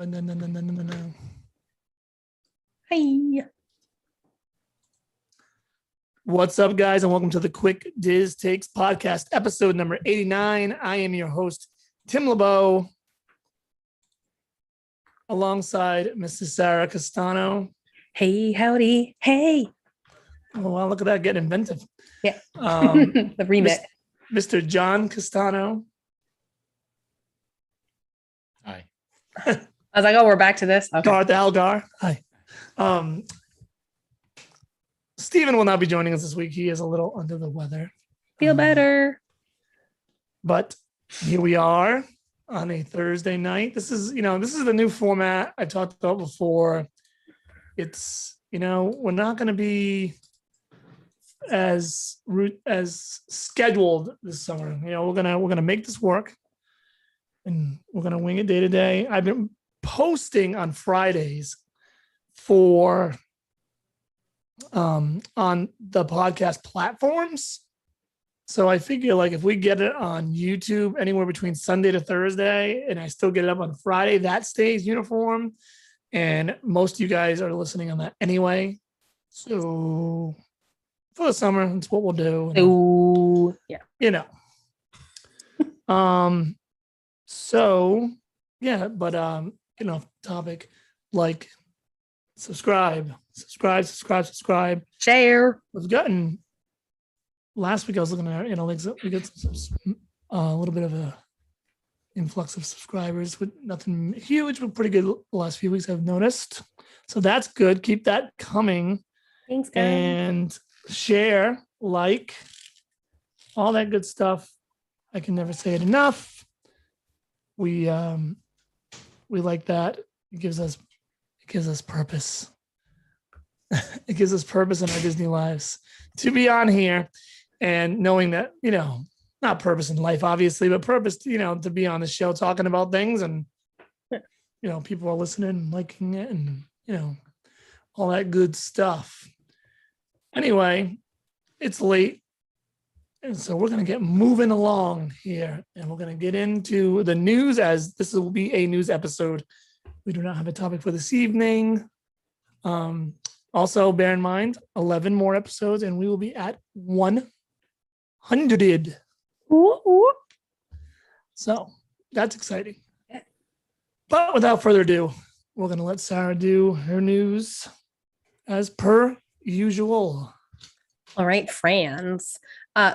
No. Hey. What's up, guys, and welcome to the Quick Diz Takes podcast, episode number 89. I am your host, Tim LeBeau, alongside Mrs. Sarah Castano. Hey, howdy. Hey. Oh, wow, look at that, getting inventive. Yeah. The remix. Mr. John Castano. Hi. I was like, oh, we're back to this. Okay. Garth Algar. Hi. Stephen will not be joining us this week. He is a little under the weather. Feel better. But here we are on a Thursday night. This is the new format I talked about before. It's, we're not going to be as scheduled this summer. We're gonna make this work, and we're gonna wing it day to day. I've been posting on Fridays for on the podcast platforms. So I figure, like, if we get it on YouTube anywhere between Sunday to Thursday, and I still get it up on Friday, that stays uniform. And most of you guys are listening on that anyway. So for the summer, that's what we'll do. Oh, yeah. So yeah, but topic, like, subscribe. Share. We've gotten, last week I was looking at analytics, we got a little bit of a influx of subscribers with nothing huge, but pretty good the last few weeks I've noticed. So that's good. Keep that coming. Thanks, guys. And share, like, all that good stuff. I can never say it enough. We like that. It gives us purpose. It gives us purpose in our Disney lives to be on here, and knowing that, not purpose in life, obviously, but purpose, to be on the show talking about things, and, people are listening and liking it, and, all that good stuff. Anyway, it's late, and so we're going to get moving along here, and we're going to get into the news, as this will be a news episode. We do not have a topic for this evening. Also, bear in mind, 11 more episodes, and we will be at 100. Ooh. So that's exciting. But without further ado, we're going to let Sarah do her news as per usual. All right, friends.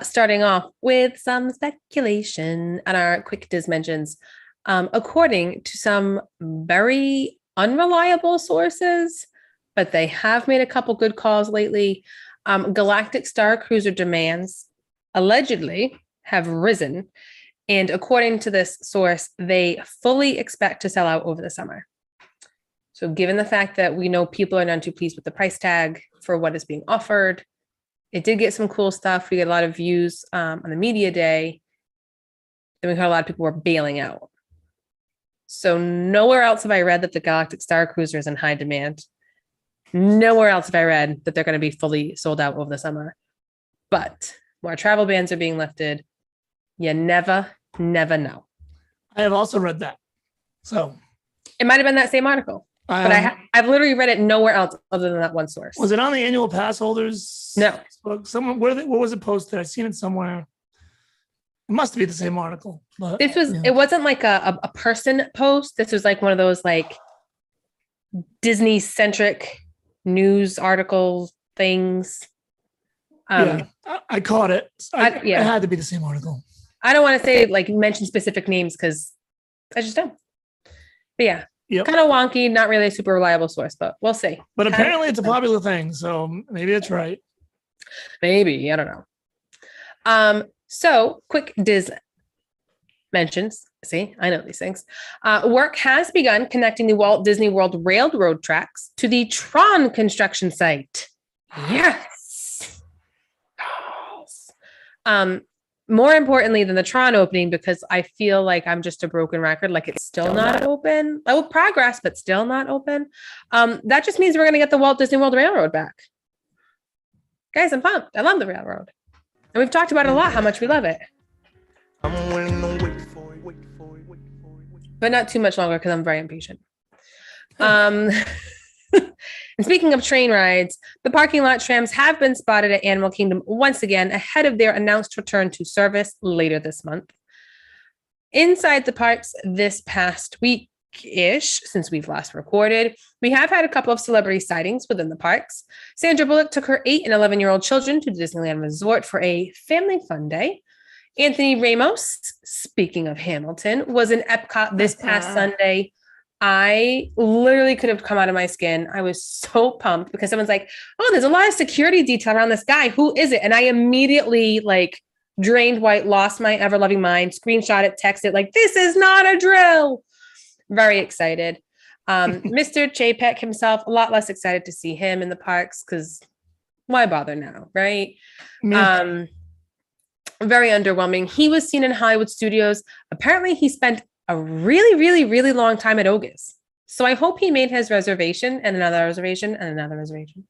Starting off with some speculation on our quick Diz mentions. According to some very unreliable sources, but they have made a couple good calls lately, Galactic Star Cruiser demands allegedly have risen. And according to this source, they fully expect to sell out over the summer. So given the fact that we know people are not too pleased with the price tag for what is being offered, it did get some cool stuff. We get a lot of views on the media day. And we heard a lot of people were bailing out. So nowhere else have I read that the Galactic Star Cruiser is in high demand. Nowhere else have I read that they're going to be fully sold out over the summer. But more travel bans are being lifted. You never know. I have also read that. So it might have been that same article, but I've literally read it nowhere else other than that one source. Was it on the annual pass holders? No. Someone, what was it posted? I've seen it somewhere. It must be the same article. But this was, It wasn't like a person post. This was like one of those like Disney centric news article things. I caught it. It had to be the same article. I don't want to say like mention specific names because I just don't. But yeah, kind of wonky, not really a super reliable source, but we'll see. But apparently it's a popular thing, so maybe it's right. Maybe, I don't know. So quick Diz mentions. See, I know these things. Work has begun connecting the Walt Disney World Railroad tracks to the Tron construction site. Yes. More importantly than the Tron opening, because I feel like I'm just a broken record, like it's still not open. Oh, progress, but still not open. That just means we're going to get the Walt Disney World Railroad back. Guys, I'm pumped. I love the railroad. And we've talked about it a lot, how much we love it. I'm willing to wait for it. But not too much longer because I'm very impatient. And speaking of train rides, the parking lot trams have been spotted at Animal Kingdom once again ahead of their announced return to service later this month. Inside the parks this past week-ish, since we've last recorded, we have had a couple of celebrity sightings within the parks. Sandra Bullock took her 8 and 11-year-old children to Disneyland Resort for a family fun day. Anthony Ramos, speaking of Hamilton, was in Epcot this past Sunday. I literally could have come out of my skin. I was so pumped because someone's like, oh, there's a lot of security detail around this guy. Who is it? And I immediately drained white, lost my ever-loving mind, screenshot it, text it, this is not a drill. Very excited. Mr. Chapek himself, a lot less excited to see him in the parks because why bother now, right? Very underwhelming. He was seen in Hollywood Studios. Apparently, he spent a really, really, really long time at Oga's. So I hope he made his reservation and another reservation and another reservation.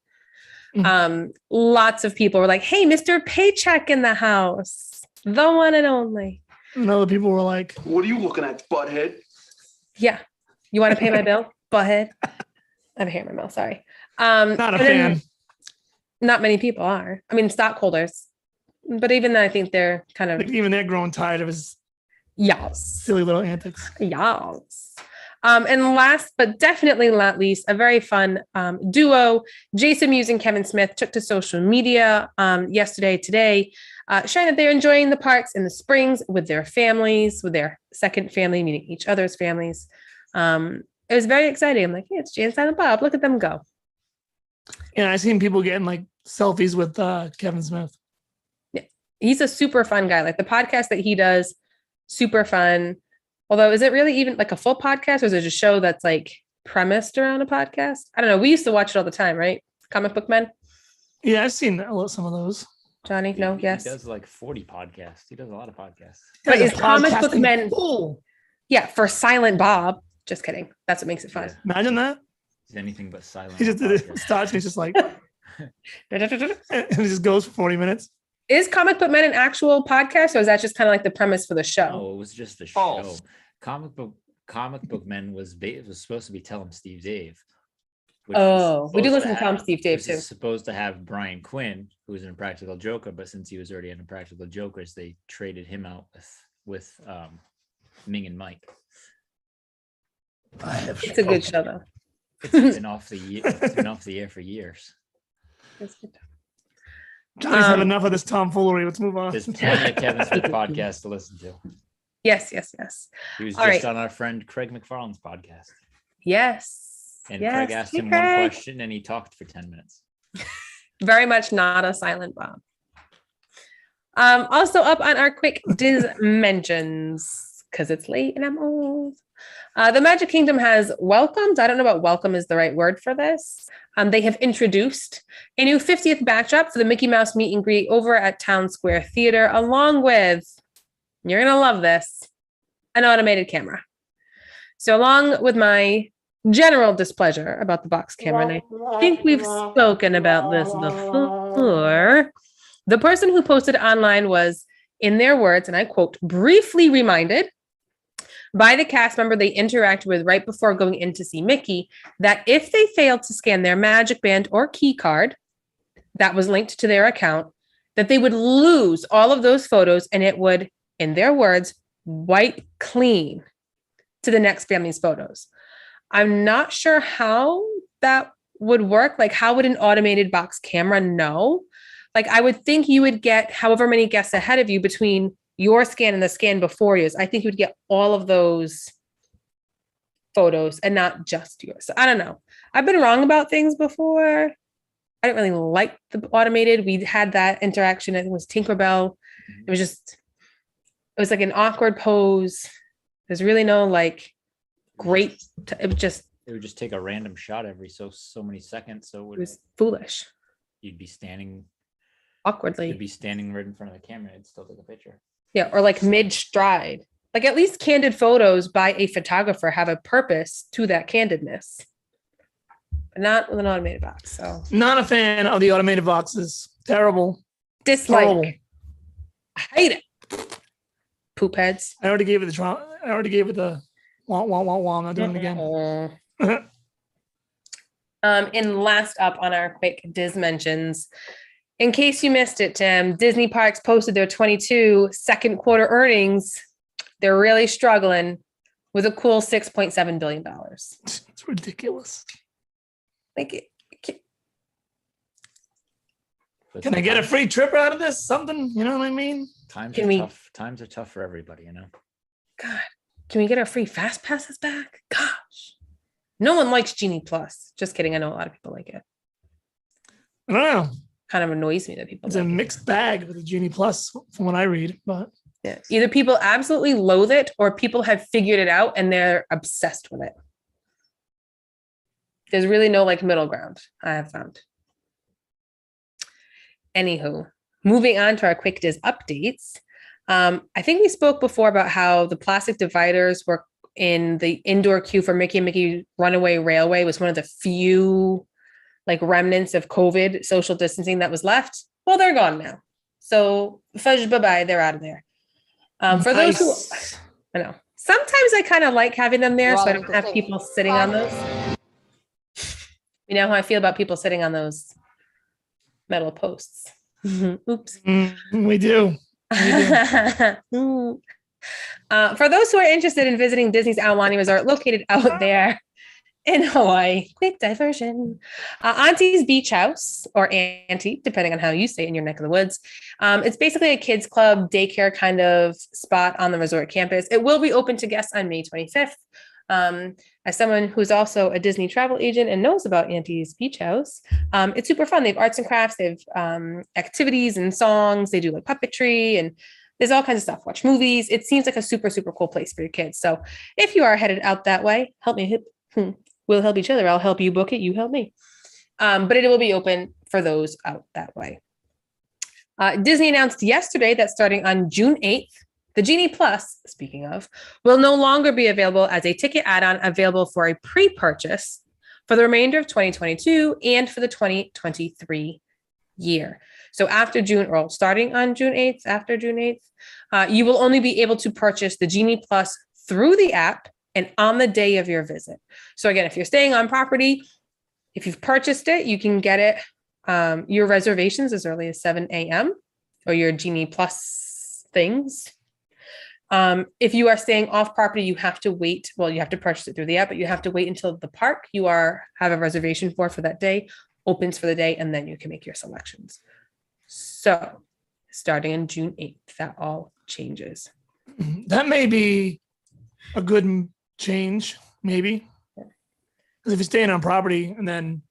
Lots of people were like, hey, Mr. Paycheck in the house. The one and only. And other people were like, what are you looking at, butthead? Yeah. You want to pay my bill? Butthead. I have a hair in my mouth. Sorry. not a fan. Not many people are. I mean, stockholders. But even then, I think they're kind of... even they're growing tired of his silly little antics. Yes. And last, but definitely not least, a very fun duo, Jason Mewes and Kevin Smith, took to social media today, sharing that they're enjoying the parks in the springs with their families, with their second family, meaning each other's families. It was very exciting. I'm like, hey, it's Jay and Silent Bob. Look at them go. Yeah, I seen people getting selfies with Kevin Smith. Yeah, he's a super fun guy. The podcast that he does, super fun. Although, is it really even a full podcast, or is it a show that's premised around a podcast? I don't know. We used to watch it all the time, right? Comic Book Men. Yeah, I've seen some of those. Johnny, no, yes. He does 40 podcasts. He does a lot of podcasts. But is Comic Book Men? Fool. Yeah, for Silent Bob. Just kidding. That's what makes it fun. Yeah. Imagine that. He's anything but silent. He just starts. And he's just and it just goes for 40 minutes. Is Comic Book Men an actual podcast, or is that just kind of the premise for the show? No, it was just a show. Comic Book Men was supposed to be Tell 'em Steve Dave. We do listen to Tell 'em Steve Dave too. Was supposed to have Brian Quinn, who was an Impractical Joker, but since he was already an Impractical Jokers, they traded him out with Ming and Mike. It's a good show though. It's been off the air for years. Johnny's had enough of this tomfoolery. Let's move on. There's plenty of Kevin Smith podcasts to listen to. Yes. He was just on our friend Craig McFarlane's podcast. Yes. And Craig asked him one question and he talked for 10 minutes. Very much not a Silent Bob. Also up on our quick Diz mentions, because it's late and I'm old. The Magic Kingdom has welcomed, I don't know what welcome is the right word for this. They have introduced a new 50th backdrop for the Mickey Mouse meet and greet over at Town Square Theater, along with, you're going to love this, an automated camera. So along with my general displeasure about the box camera, and I think we've spoken about this before, the person who posted online was, in their words, and I quote, briefly reminded by the cast member they interacted with right before going in to see Mickey, that if they failed to scan their Magic Band or key card that was linked to their account, that they would lose all of those photos and it would, in their words, wipe clean to the next family's photos. I'm not sure how that would work. How would an automated box camera know? I would think you would get however many guests ahead of you between your scan and the scan before yours. I think you would get all of those photos and not just yours. So I don't know. I've been wrong about things before. I didn't really like the automated. We had that interaction. I think it was Tinkerbell. It was an awkward pose. There's really no great. It would just take a random shot every so many seconds. So it was foolish. You'd be standing awkwardly. You'd be standing right in front of the camera. It'd still take a picture. Yeah, or mid stride. At least candid photos by a photographer have a purpose to that candidness. But not with an automated box. So not a fan of the automated boxes. Terrible. Dislike. Horrible. I hate it. Poop heads. I already gave it the wah wah wah wah. I'm not doing it again. And last up on our quick Diz mentions, in case you missed it, Tim, Disney Parks posted their 22 second quarter earnings. They're really struggling with a cool $6.7 billion. It's ridiculous. Like, Can I get a free trip out of this? Something, you know what I mean? Times are tough. Times are tough for everybody, you know. God, can we get our free fast passes back? Gosh, no one likes Genie Plus. Just kidding. I know a lot of people like it. I don't know. Kind of annoys me that people. It's like a it. mixed bag with the Genie Plus from what I read, but Yeah, either people absolutely loathe it or people have figured it out and they're obsessed with it. There's really no like middle ground, I have found. Anywho, moving on to our quick Diz updates. I think we spoke before about how the plastic dividers were in the indoor queue for Mickey and Mickey Runaway Railway was one of the few like remnants of COVID social distancing that was left. Well, they're gone now. So fudge, bye-bye, they're out of there. For those who, I know, sometimes I kind of like having them there so I don't have people sitting on those. You know how I feel about people sitting on those metal posts. Oops. We do. For those who are interested in visiting Disney's Aulani Resort, located out there in Hawaii, quick diversion. Auntie's Beach House, or Auntie, depending on how you say it in your neck of the woods. It's basically a kids club, daycare kind of spot on the resort campus. It will be open to guests on May 25th. As someone who's also a Disney travel agent and knows about Auntie's Beach House, it's super fun. They have arts and crafts, they have activities and songs, they do like puppetry, and there's all kinds of stuff. Watch movies. It seems like a super, super cool place for your kids. So if you are headed out that way, help me. We'll help each other. I'll help you book it. You help me. But it will be open for those out that way. Disney announced yesterday that starting on June 8th, the Genie Plus, speaking of, will no longer be available as a ticket add-on available for a pre-purchase for the remainder of 2022 and for the 2023 year. So after June, or starting on June 8th, after June 8th, you will only be able to purchase the Genie Plus through the app and on the day of your visit. So again, if you're staying on property, if you've purchased it, you can get it, your reservations as early as 7 a.m. or your Genie Plus things. If you are staying off property, you have to wait. Well, you have to purchase it through the app, but you have to wait until the park you have a reservation for that day opens for the day, and then you can make your selections. So starting on June 8th, that all changes. That may be a good change, maybe. Because if you're staying on property and then,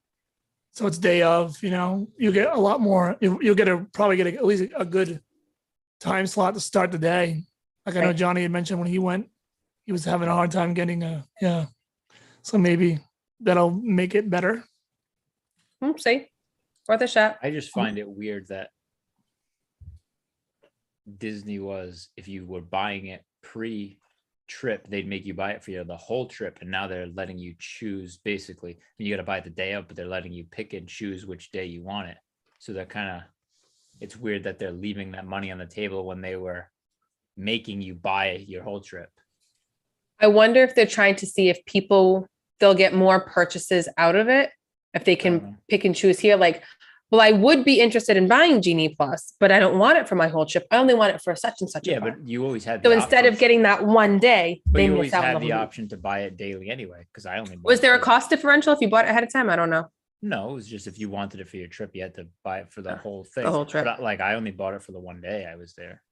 so it's day of, you get a lot more, you'll probably get at least a good time slot to start the day. Like I know Johnny had mentioned when he went, he was having a hard time getting so maybe that'll make it better. See, worth a shot. I just find it weird that Disney was, if you were buying it pre-trip, they'd make you buy it for the whole trip, and now they're letting you choose. Basically, you got to buy it the day of, but they're letting you pick and choose which day you want it. So that it's weird that they're leaving that money on the table when they were making you buy your whole trip. I wonder if they're trying to see if they'll get more purchases out of it if they can pick and choose here. Like, well, I would be interested in buying Genie Plus, but I don't want it for my whole trip. I only want it for such and such. Yeah, but you always had. So instead of getting that one day, they always had the option to buy it daily anyway. Because I only was there a cost differential if you bought it ahead of time? I don't know. No, it was just if you wanted it for your trip, you had to buy it for the whole thing. The whole trip. But I only bought it for the one day I was there.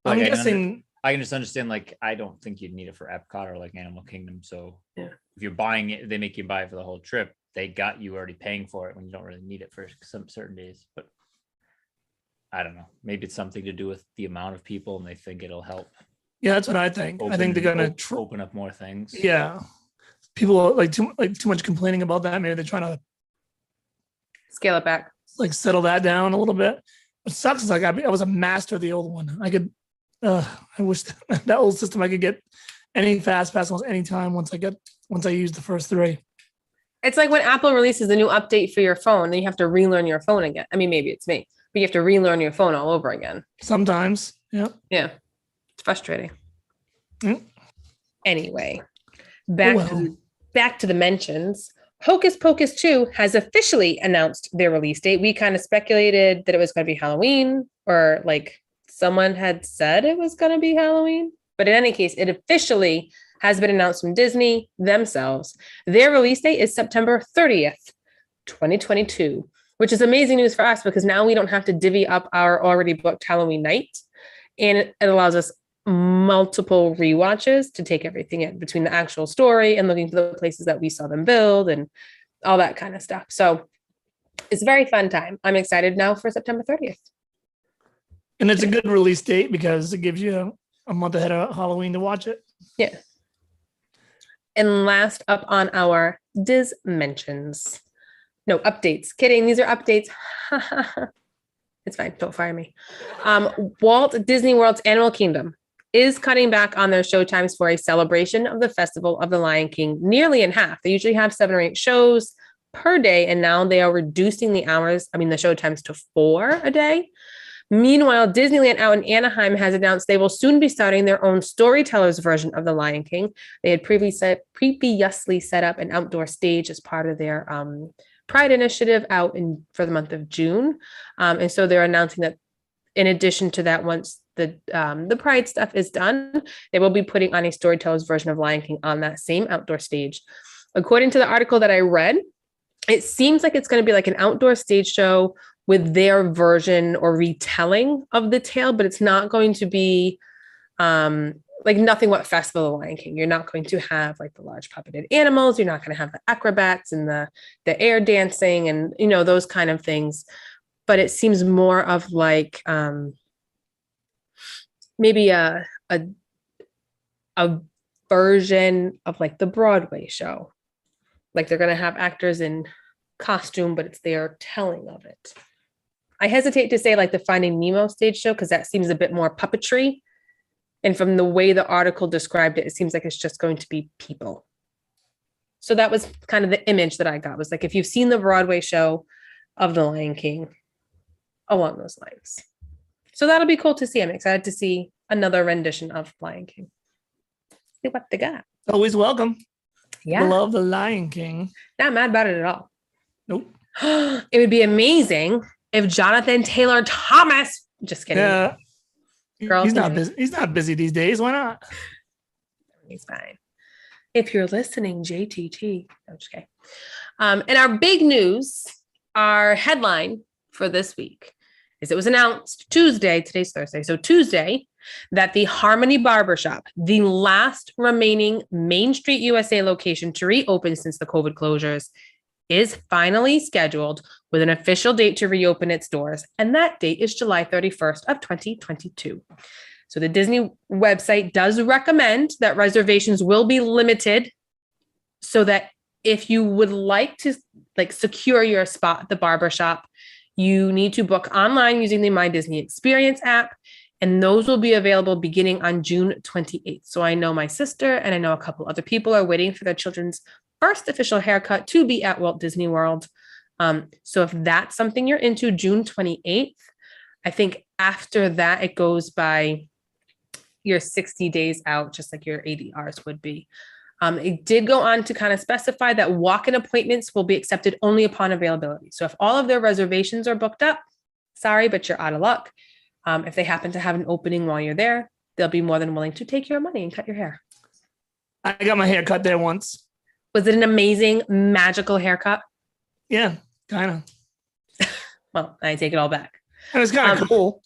I'm guessing. I can just understand. Like, I don't think you'd need it for Epcot or like Animal Kingdom. So if you're buying it, they make you buy it for the whole trip. They got you already paying for it when you don't really need it for some certain days. But I don't know. Maybe it's something to do with the amount of people, and they think it'll help. Yeah, that's what I think. I think they're gonna open up more things. Yeah, people are too much complaining about that. Maybe they're trying to scale it back, like settle that down a little bit. What sucks is I was a master of the old one. I wish that old system I could get any fast pass almost any time once I use the first three. It's like when Apple releases the new update for your phone, then you have to relearn your phone again. I mean, maybe it's me, but you have to relearn your phone all over again. Sometimes, yeah. Yeah, it's frustrating. Mm. Anyway, back to the mentions. Hocus Pocus 2 has officially announced their release date. We kind of speculated that it was going to be Halloween, or like someone had said it was going to be Halloween. But in any case, it officially has been announced from Disney themselves. Their release date is September 30th, 2022, which is amazing news for us because now we don't have to divvy up our already booked Halloween night. And it allows us multiple rewatches to take everything in between the actual story and looking for the places that we saw them build and all that kind of stuff. So it's a very fun time. I'm excited now for September 30th. And it's a good release date because it gives you a month ahead of Halloween to watch it. Yeah. And last up on our Diz mentions. No, updates. Kidding. These are updates. It's fine. Don't fire me. Walt Disney World's Animal Kingdom is cutting back on their show times for a celebration of the Festival of the Lion King nearly in half. They usually have 7 or 8 shows per day, and now they are reducing the show times to 4 a day. Meanwhile, Disneyland out in Anaheim has announced they will soon be starting their own storytellers version of the Lion King. They had previously set up an outdoor stage as part of their Pride initiative out for the month of June. And so they're announcing that in addition to that, once the Pride stuff is done, they will be putting on a storyteller's version of Lion King on that same outdoor stage. According to the article that I read, it seems like it's going to be like an outdoor stage show with their version or retelling of the tale, but it's not going to be like nothing what Festival of the Lion King. You're not going to have like the large puppeted animals. You're not going to have the acrobats and the air dancing and, those kind of things. But it seems more of like maybe a version of like the Broadway show. Like they're going to have actors in costume, but it's their telling of it. I hesitate to say like the Finding Nemo stage show because that seems a bit more puppetry. And from the way the article described it, it seems like it's just going to be people. So that was kind of the image that I got, was like if you've seen the Broadway show of The Lion King, along those lines. So that'll be cool to see. I'm excited to see another rendition of Lion King. See what they got. Always welcome. Yeah. Love the Lion King. Not mad about it at all. Nope. It would be amazing if Jonathan Taylor Thomas, just kidding. Yeah. Girls He's not busy. He's not busy these days. Why not? He's fine. If you're listening, JTT. I'm just kidding. And our big news, our headline for this week is it was announced Tuesday, today's Thursday, so Tuesday, that the Harmony Barbershop, the last remaining Main Street USA location to reopen since the COVID closures, is finally scheduled with an official date to reopen its doors. And that date is July 31st of 2022. So the Disney website does recommend that reservations will be limited so that if you would like to secure your spot at the barbershop, you need to book online using the My Disney Experience app. And those will be available beginning on June 28th. So I know my sister and I know a couple other people are waiting for their children's first official haircut to be at Walt Disney World. So if that's something you're into, June 28th, I think after that, it goes by your 60 days out, just like your ADRs would be. It did go on to kind of specify that walk-in appointments will be accepted only upon availability. So if all of their reservations are booked up, sorry, but you're out of luck. If they happen to have an opening while you're there, they'll be more than willing to take your money and cut your hair. I got my hair cut there once. Was it an amazing, magical haircut? Yeah, kind of. Well, I take it all back. It was kind of cool.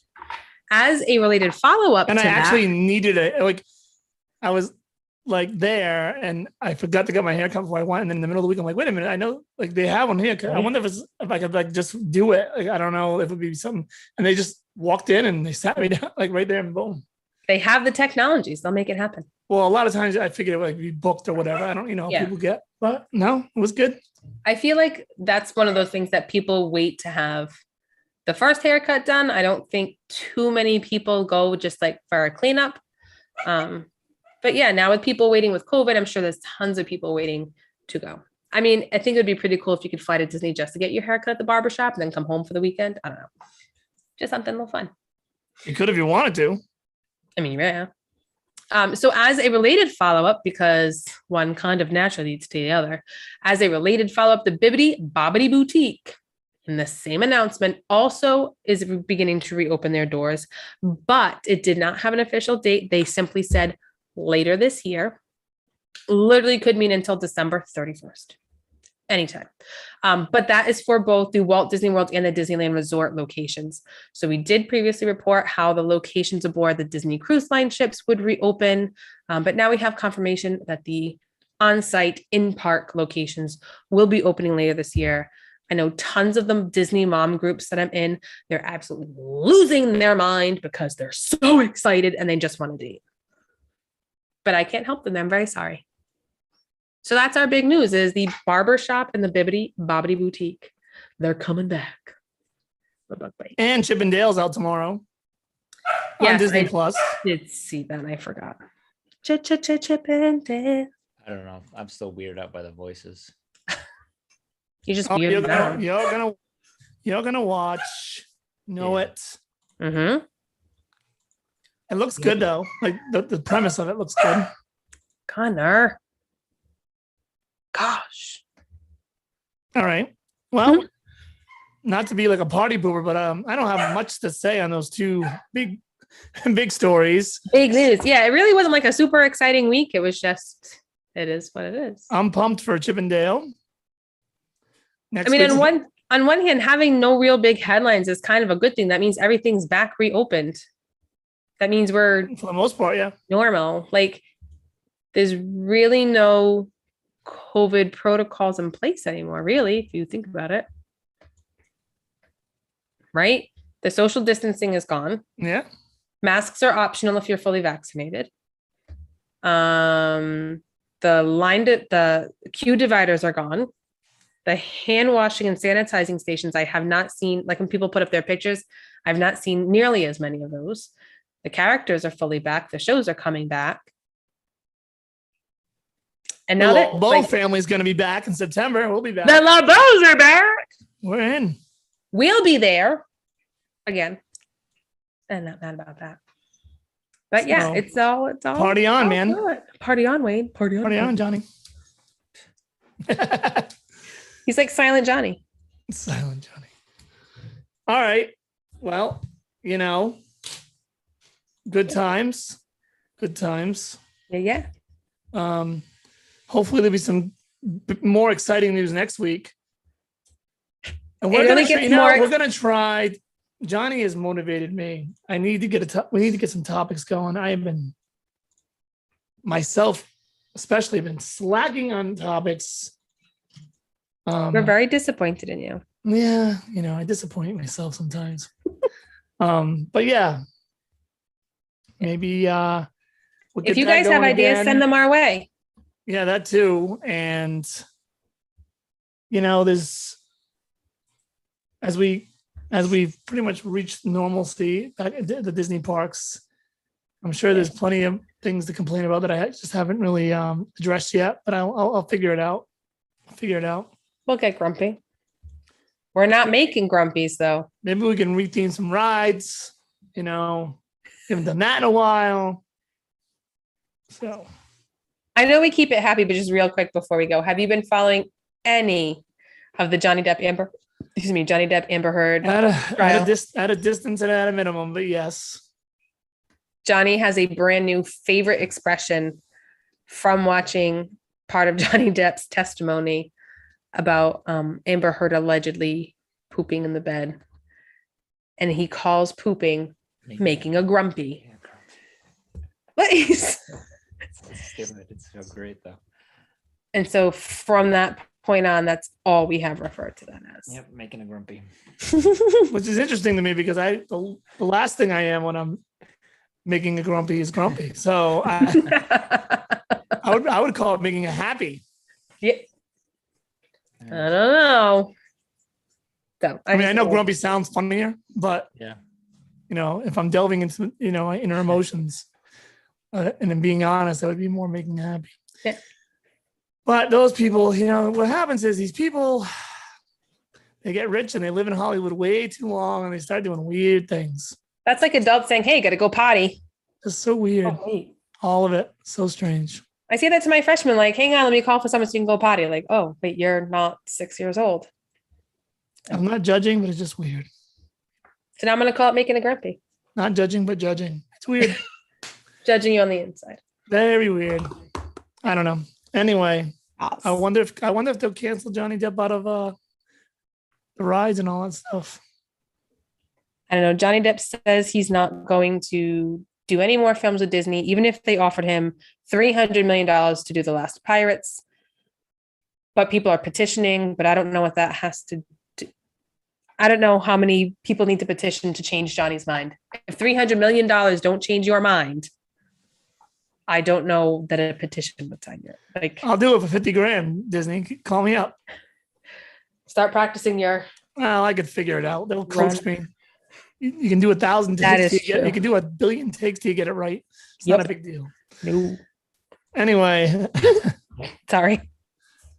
As a related follow-up and to I actually that, needed it. I was there and I forgot to get my hair cut before I went. And then in the middle of the week, I'm like, wait a minute, I know they have one here. I wonder if I could just do it. I don't know if it would be something. And they just walked in and they sat me down right there and boom. They have the technologies. They'll make it happen. Well, a lot of times I figured it would be booked or whatever. I don't, how people get, but no, it was good. I feel like that's one of those things that people wait to have the first haircut done. I don't think too many people go just for a cleanup. But yeah, now with people waiting with COVID, I'm sure there's tons of people waiting to go. I mean, I think it would be pretty cool if you could fly to Disney just to get your haircut at the barbershop and then come home for the weekend. I don't know. Just something a little fun. You could if you wanted to. I mean, yeah. So as a related follow-up, because one kind of naturally leads to the other, as a related follow-up, the Bibbidi Bobbidi Boutique in the same announcement also is beginning to reopen their doors, but it did not have an official date. They simply said later this year. Literally could mean until December 31st. Anytime. But that is for both the Walt Disney World and the Disneyland Resort locations. So we did previously report how the locations aboard the Disney Cruise Line ships would reopen. But now we have confirmation that the on-site in-park locations will be opening later this year. I know tons of the Disney mom groups that I'm in, they're absolutely losing their mind because they're so excited and they just want a date. But I can't help them. I'm very sorry. So that's our big news is the barbershop and the Bibbidi Bobbidi Boutique. They're coming back. And Chip and Dale's out tomorrow Yes, on Disney I Plus. did see that. I forgot. Chip and Dale. I don't know. I'm still weirded out by the voices. You just Oh, weird. you're gonna watch. Know Yeah. it. Mm-hmm. It looks good though. Like the premise of it looks good. Connor. Gosh. All right. Well, not to be like a party pooper, but I don't have much to say on those two big stories. Big news. Yeah, it really wasn't like a super exciting week. It was just, it is what it is. I'm pumped for Chip and Dale. I mean, on one hand, having no real big headlines is kind of a good thing. That means everything's back reopened. That means we're for the most part, yeah. normal. Like there's really no COVID protocols in place anymore, really, if you think about it. Right? The social distancing is gone. Yeah. Masks are optional if you're fully vaccinated. The queue dividers are gone. The hand washing and sanitizing stations, I have not seen, like when people put up their pictures, I've not seen nearly as many of those. The characters are fully back. The shows are coming back. And now that both family's going to be back in September. We'll be back. the LeBeaus are back, We're in. we'll be there again. And not mad about that. But yeah, So, it's all party on, all man. good. Party on, Wade. Party on. Party on, Johnny. He's like Silent Johnny. Silent Johnny. All right. Well, good times. Good times. Yeah. Hopefully there'll be some more exciting news next week. And It we're only gonna, gets more- we're gonna try. Johnny has motivated me. I need to get we need to get some topics going. I have been myself, especially, been slacking on topics. We're very disappointed in you. Yeah, I disappoint myself sometimes. But yeah, maybe we'll If get you that guys have going ideas, again. send them our way. Yeah, that too. And there's as we've pretty much reached normalcy back at the Disney parks, I'm sure there's plenty of things to complain about that I just haven't really addressed yet, but I'll figure it out. We'll get grumpy. We're not making grumpies though. Maybe we can retheme some rides. Haven't done that in a while. So I know we keep it happy, but just real quick before we go, have you been following any of the Johnny Depp Amber Heard at a distance and at a minimum, but yes. Johnny has a brand new favorite expression from watching part of Johnny Depp's testimony about Amber Heard allegedly pooping in the bed. And he calls pooping making a grumpy. Please. It's so great though. And so from that point on, that's all we have referred to that as. Yep, making a grumpy. Which is interesting to me because the last thing I am when I'm making a grumpy is grumpy. So I would call it making a happy. Yeah. I don't know. So, I know grumpy sounds funnier, but yeah, if I'm delving into my inner emotions and then being honest, I would be more making happy. Yeah. But those people, what happens is these people, they get rich and they live in Hollywood way too long and they start doing weird things. That's like adults saying, hey, gotta go potty. It's so weird. Oh, All of it. So strange. I say that to my freshmen, like, hang on, let me call for someone so you can go potty. Like, oh, wait, you're not 6 years old. I'm not judging, but it's just weird. So now I'm going to call it making a grumpy. Not judging, but judging. It's weird. Judging you on the inside. Very weird. I don't know. Anyway, Yes. I wonder if they'll cancel Johnny Depp out of the rides and all that stuff. I don't know. Johnny Depp says he's not going to do any more films with Disney, even if they offered him $300 million to do The Last Pirates. But people are petitioning, but I don't know what that has to do. I don't know how many people need to petition to change Johnny's mind. If $300 million don't change your mind, I don't know that a petition would sign it. Like, I'll do it for 50 grand, Disney. Call me up. start practicing your. Well, I could figure it out. They'll Run. coach me. You can do 1,000 That takes. is till you true. can do 1 billion takes till you get it right. It's not a big deal. No. Anyway, Sorry.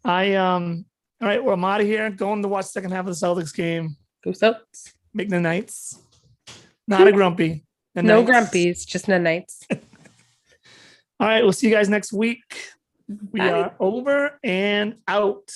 all right, well, I'm out of here. Going to watch the second half of the Celtics game. Go Soaps. Make the Knights. Not a grumpy. The No Knights. grumpies, just no nights. All right, we'll see you guys next week. We Bye. are over and out.